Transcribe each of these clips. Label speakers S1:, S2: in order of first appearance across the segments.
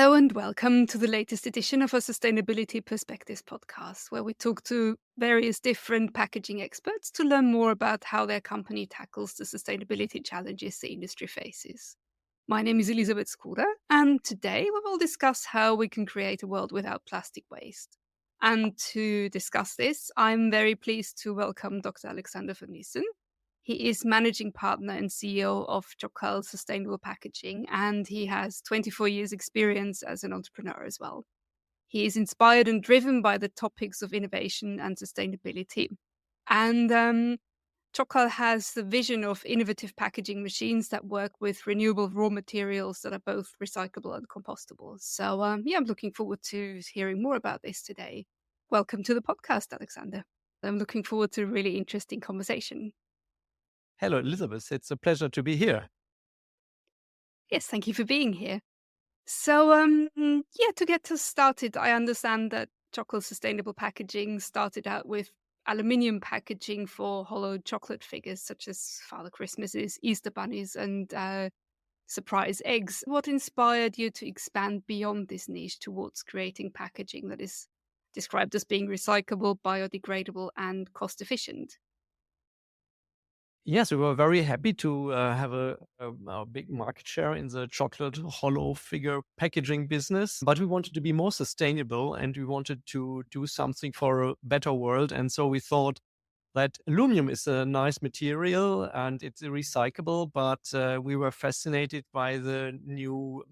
S1: Hello and welcome to the latest edition of our Sustainability Perspectives podcast, where we talk to various different packaging experts to learn more about how their company tackles the sustainability challenges the industry faces. My name is Elisabeth Skura, and today we will discuss how we can create a world without plastic waste. And to discuss this, I'm very pleased to welcome Dr. Alexander von Niessen. He is managing partner and CEO of Chocal Sustainable Packaging, and he has 24 years experience as an entrepreneur as well. He is inspired and driven by the topics of innovation and sustainability. And Chocal has the vision of innovative packaging machines that work with renewable raw materials that are both recyclable and compostable. So, I'm looking forward to hearing more about this today. Welcome to the podcast, Alexander. I'm looking forward to a really interesting conversation.
S2: Hello, Elizabeth. It's a pleasure to be here.
S1: Yes, thank you for being here. So, to get us started, I understand that Chocolate Sustainable Packaging started out with aluminium packaging for hollow chocolate figures such as Father Christmases, Easter bunnies, and surprise eggs. What inspired you to expand beyond this niche towards creating packaging that is described as being recyclable, biodegradable, and cost efficient?
S2: Yes, we were very happy to have a big market share in the chocolate hollow figure packaging business, but we wanted to be more sustainable and we wanted to do something for a better world. And so we thought that aluminum is a nice material and it's recyclable, but we were fascinated by the new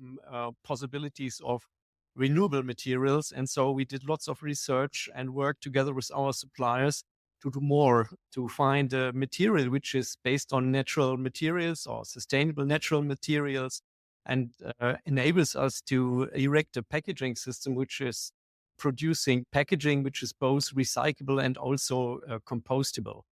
S2: possibilities of renewable materials. And so we did lots of research and worked together with our suppliers to do more, to find a material which is based on natural materials or sustainable natural materials and enables us to erect a packaging system which is producing packaging which is both recyclable and also compostable.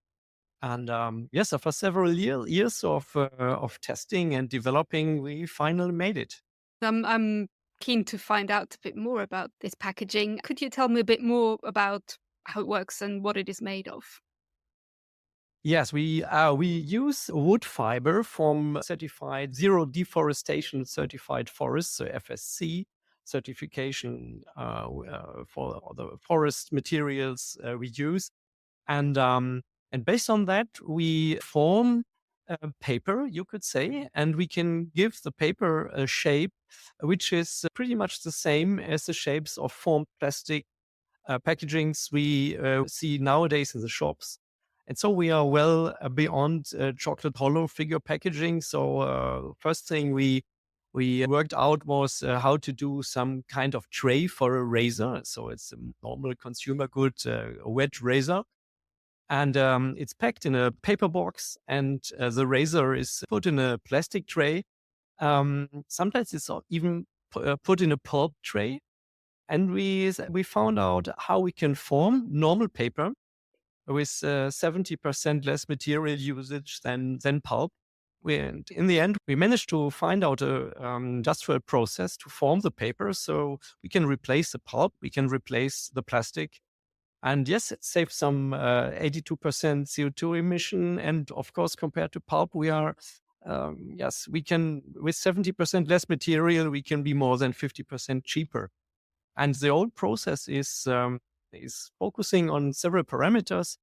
S2: And yes, after several years of testing and developing, we finally made it.
S1: I'm keen to find out a bit more about this packaging. Could you tell me a bit more about how it works and what it is made of?
S2: Yes, we use wood fiber from certified zero deforestation certified forests, so FSC certification for the forest materials we use. And based on that, we form paper, you could say, and we can give the paper a shape which is pretty much the same as the shapes of formed plastic packagings we see nowadays in the shops. And so we are well beyond chocolate hollow figure packaging. So first thing we worked out was how to do some kind of tray for a razor. So it's a normal consumer good, a wet razor and it's packed in a paper box and the razor is put in a plastic tray. Sometimes it's even put in a pulp tray. And we found out how we can form normal paper with 70% less material usage than pulp. And in the end, we managed to find out a industrial process to form the paper so we can replace the pulp, we can replace the plastic, and yes, it saves some 82% CO2 emission. And of course, compared to pulp, we are, yes, we can, with 70% less material, we can be more than 50% cheaper. And the whole process is focusing on several parameters,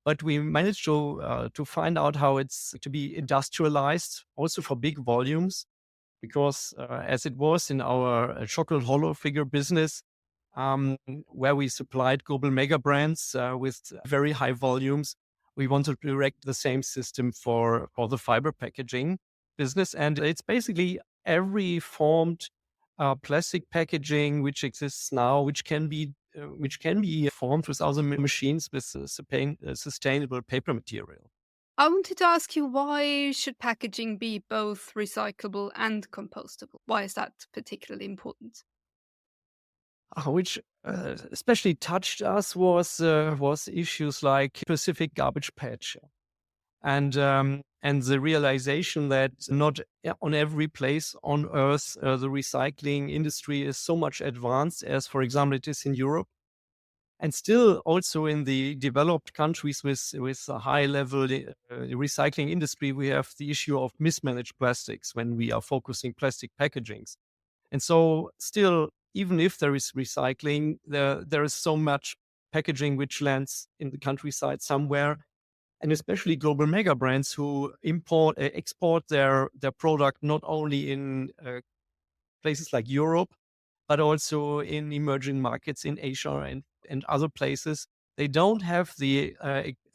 S2: but we managed to find out how it's to be industrialized also for big volumes, because as it was in our chocolate hollow figure business, where we supplied global mega brands with very high volumes. We wanted to erect the same system for the fiber packaging business. And it's basically every formed plastic packaging which exists now, which can be formed with other machines with sustainable paper material.
S1: I wanted to ask you, why should packaging be both recyclable and compostable? Why is that particularly important?
S2: Which especially touched us was issues like specific garbage patch and the realization that not on every place on earth the recycling industry is so much advanced as, for example, it is in Europe. And still also in the developed countries with a high level recycling industry, we have the issue of mismanaged plastics when we are focusing plastic packagings. And so still, even if there is recycling, there is so much packaging which lands in the countryside somewhere, and especially global mega brands who export their product not only in places like Europe, but also in emerging markets in Asia and other places. They don't have the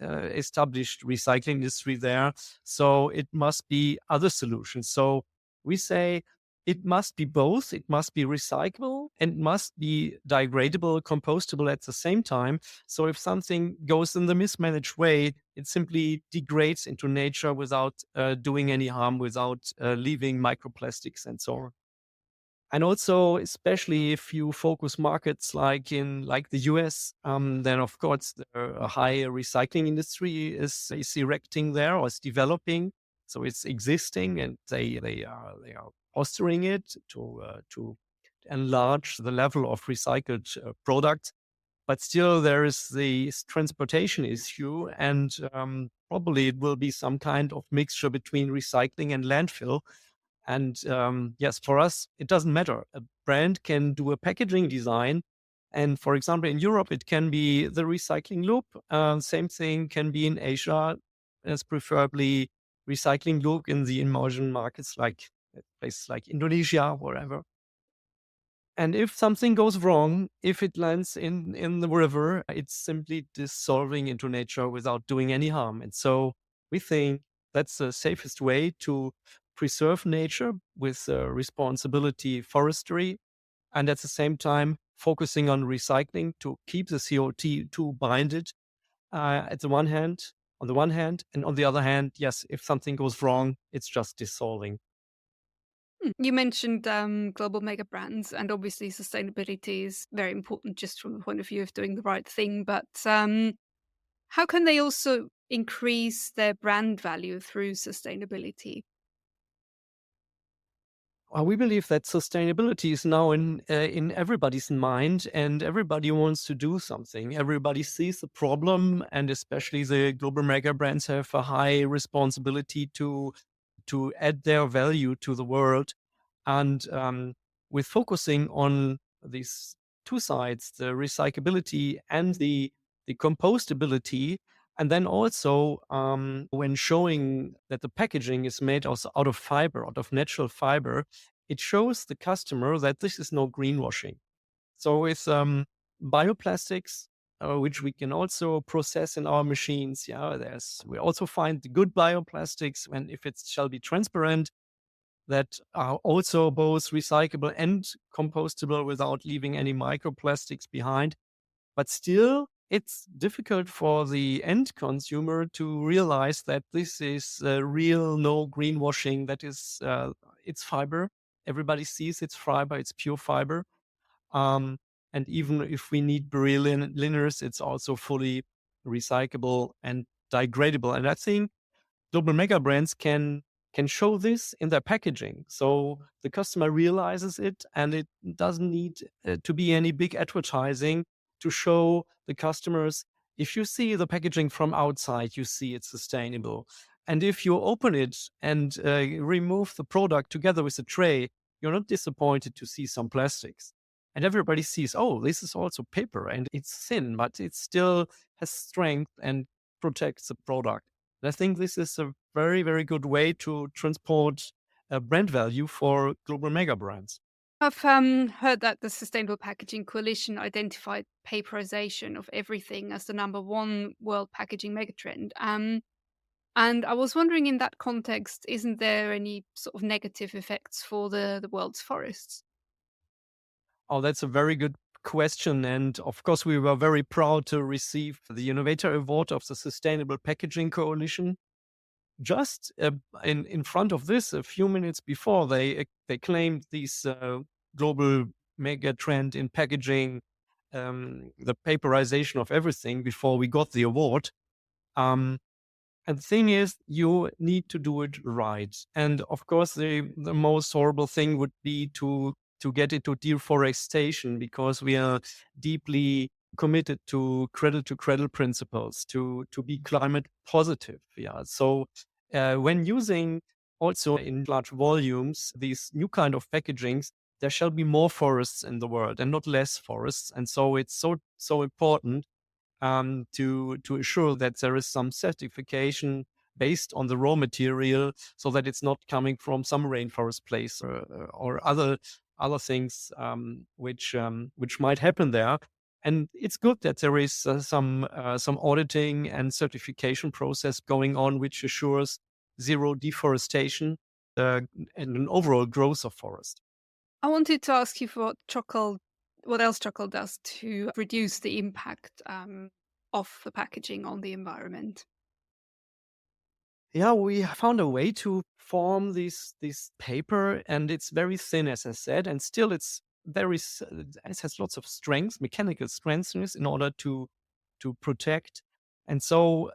S2: established recycling industry there. So it must be other solutions. So we say it must be both. It must be recyclable and must be degradable, compostable at the same time. So if something goes in the mismanaged way, it simply degrades into nature without doing any harm, without leaving microplastics and so on. And also, especially if you focus markets like the US, then of course a high recycling industry is erecting there or is developing. So it's existing, and they are fostering it to enlarge the level of recycled products. But still, there is the transportation issue, and probably it will be some kind of mixture between recycling and landfill. And yes, for us, it doesn't matter. A brand can do a packaging design. And for example, in Europe, it can be the recycling loop. Same thing can be in Asia, as preferably recycling loop in the emerging markets like places like Indonesia, wherever. And if something goes wrong, if it lands in the river, it's simply dissolving into nature without doing any harm. And so we think that's the safest way to preserve nature with responsibility forestry, and at the same time focusing on recycling to keep the CO2 binded at the one hand, on the one hand, and on the other hand, yes, if something goes wrong, it's just dissolving.
S1: You mentioned global mega brands, and obviously sustainability is very important just from the point of view of doing the right thing. But how can they also increase their brand value through sustainability?
S2: We believe that sustainability is now in everybody's mind, and everybody wants to do something. Everybody sees the problem, and especially the global mega brands have a high responsibility to add their value to the world. And with focusing on these two sides, the recyclability and the compostability, and then also when showing that the packaging is made out of fiber, out of natural fiber, it shows the customer that this is no greenwashing. So with bioplastics, which we can also process in our machines, yeah, we also find the good bioplastics, and if it shall be transparent, that are also both recyclable and compostable without leaving any microplastics behind. But still, it's difficult for the end consumer to realize that this is real, no greenwashing. That is, it's fiber. Everybody sees it's fiber. It's pure fiber. Um, and even if we need liners, it's also fully recyclable and degradable. And I think global mega brands can show this in their packaging, so the customer realizes it, and it doesn't need to be any big advertising to show the customers. If you see the packaging from outside, you see it's sustainable, and if you open it and remove the product together with the tray, you're not disappointed to see some plastics, and everybody sees, oh, this is also paper and it's thin, but it still has strength and protects the product. And I think this is a very, very good way to transport brand value for global mega brands.
S1: I've heard that the Sustainable Packaging Coalition identified paperization of everything as the number one world packaging megatrend. And I was wondering, in that context, isn't there any sort of negative effects for the world's forests?
S2: Oh, that's a very good question. And of course, we were very proud to receive the Innovator Award of the Sustainable Packaging Coalition. Just in front of this, a few minutes before, they claimed this global mega trend in packaging, the paperization of everything before we got the award. Um, And the thing is, you need to do it right. And of course, the most horrible thing would be to get into deforestation, because we are deeply committed to cradle principles, to be climate positive. Yeah. So when using also in large volumes these new kind of packagings, there shall be more forests in the world and not less forests. And so it's so important to assure that there is some certification based on the raw material, so that it's not coming from some rainforest place or other things which might happen there. And it's good that there is some auditing and certification process going on, which assures zero deforestation uh, and an overall growth of forest.
S1: I wanted to ask you for what else Chocal does to reduce the impact of the packaging on the environment.
S2: Yeah, we found a way to form this paper, and it's very thin, as I said, and still it has lots of strength, mechanical strengths in order to protect. And so,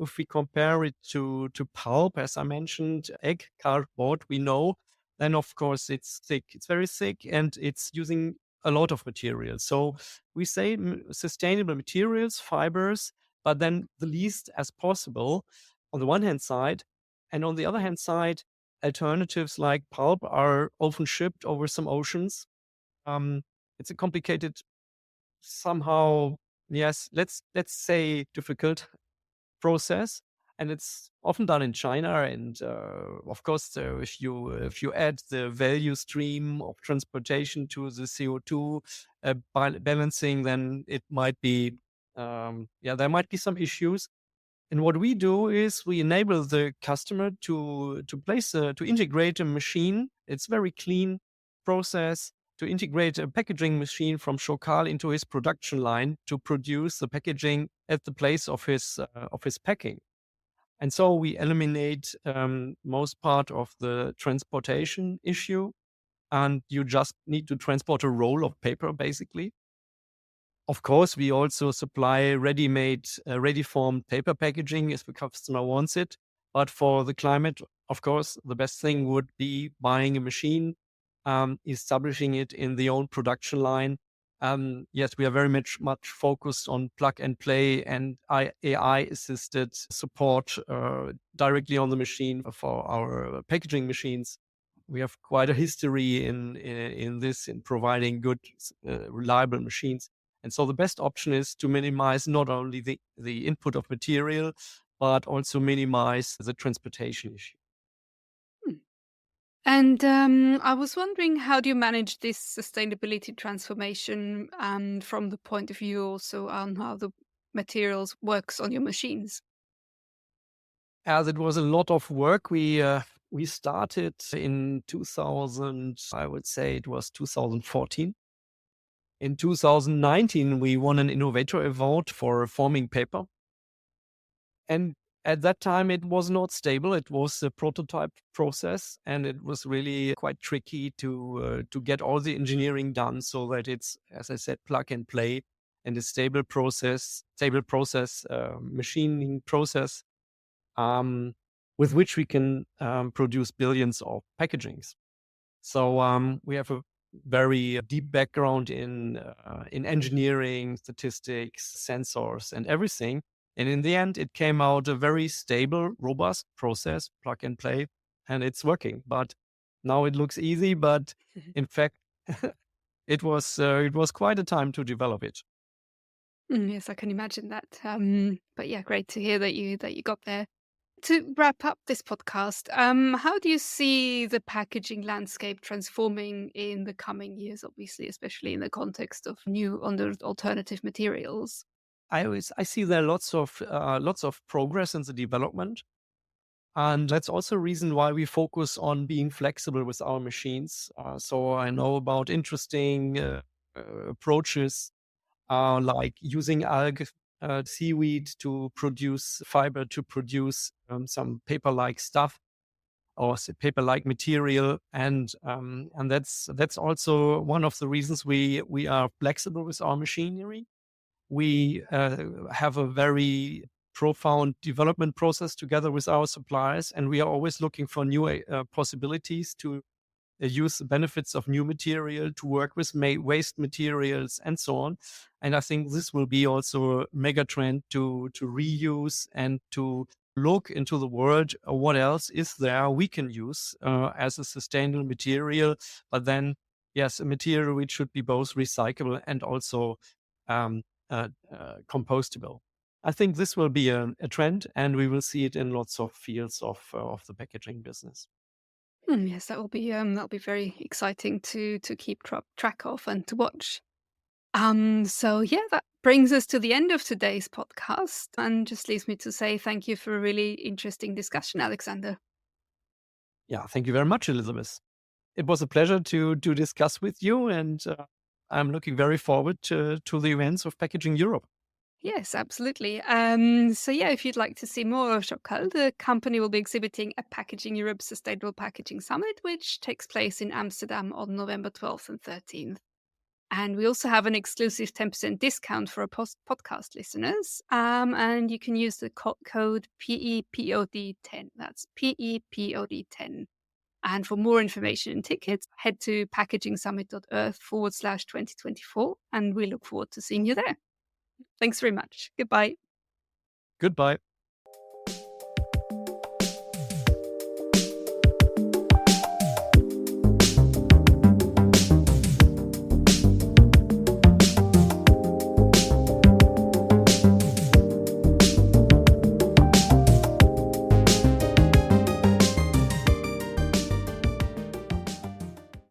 S2: if we compare it to pulp, as I mentioned, egg cardboard, we know, then of course it's thick. It's very thick, and it's using a lot of materials. So we say sustainable materials, fibers, but then the least as possible on the one hand side, and on the other hand side, alternatives like pulp are often shipped over some oceans. Um, it's a complicated, somehow, yes, let's say difficult process, and it's often done in China. And of course, if you add the value stream of transportation to the CO2 balancing, then it might be there might be some issues. And what we do is we enable the customer to integrate a machine. It's very clean process to integrate a packaging machine from Chocal into his production line to produce the packaging at the place of his packing. And so we eliminate most part of the transportation issue, and you just need to transport a roll of paper, basically. Of course, we also supply ready-made, ready-formed paper packaging if the customer wants it. But for the climate, of course, the best thing would be buying a machine, establishing it in the own production line. Yes, we are very much focused on plug and play and AI-assisted support directly on the machine for our packaging machines. We have quite a history in this, in providing good, reliable machines. And so the best option is to minimize not only the input of material, but also minimize the transportation issue.
S1: Hmm. And I was wondering, how do you manage this sustainability transformation from the point of view also on how the materials works on your machines?
S2: As it was a lot of work, we started in 2000. I would say it was 2014. In 2019, we won an innovator award for forming paper. And at that time, it was not stable. It was a prototype process, and it was really quite tricky to get all the engineering done so that it's, as I said, plug and play, and a stable process, machining process, um, with which we can produce billions of packagings. So we have a very deep background in engineering, statistics, sensors, and everything. And in the end, it came out a very stable, robust process, plug and play, and it's working. But now it looks easy, but in fact, it was quite a time to develop it.
S1: Yes, I can imagine that. But yeah, great to hear that you got there. To wrap up this podcast, how do you see the packaging landscape transforming in the coming years? Obviously, especially in the context of new alternative materials.
S2: I see there lots of progress in the development. And that's also a reason why we focus on being flexible with our machines. So I know about interesting approaches like using algae, seaweed to produce fiber, to produce some paper-like stuff or paper-like material, and that's also one of the reasons we are flexible with our machinery. We have a very profound development process together with our suppliers, and we are always looking for new possibilities to use the benefits of new material, to work with waste materials, and so on. And I think this will be also a mega trend to reuse and to look into the world. What else is there we can use as a sustainable material, but then yes, a material which should be both recyclable and also um, compostable. I think this will be a trend, and we will see it in lots of fields of the packaging business.
S1: Yes, that'll be very exciting to keep track of and to watch. So yeah, that brings us to the end of today's podcast, and just leaves me to say thank you for a really interesting discussion, Alexander.
S2: Yeah, thank you very much, Elizabeth. It was a pleasure to discuss with you, and I'm looking very forward to the events of Packaging Europe.
S1: Yes, absolutely. So yeah, if you'd like to see more of Chocal, the company will be exhibiting at Packaging Europe Sustainable Packaging Summit, which takes place in Amsterdam on November 12th and 13th. And we also have an exclusive 10% discount for our podcast listeners. And you can use the code PEPOD10. That's PEPOD10. And for more information and tickets, head to packagingsummit.earth/2024. And we look forward to seeing you there. Thanks very much. Goodbye.
S2: Goodbye.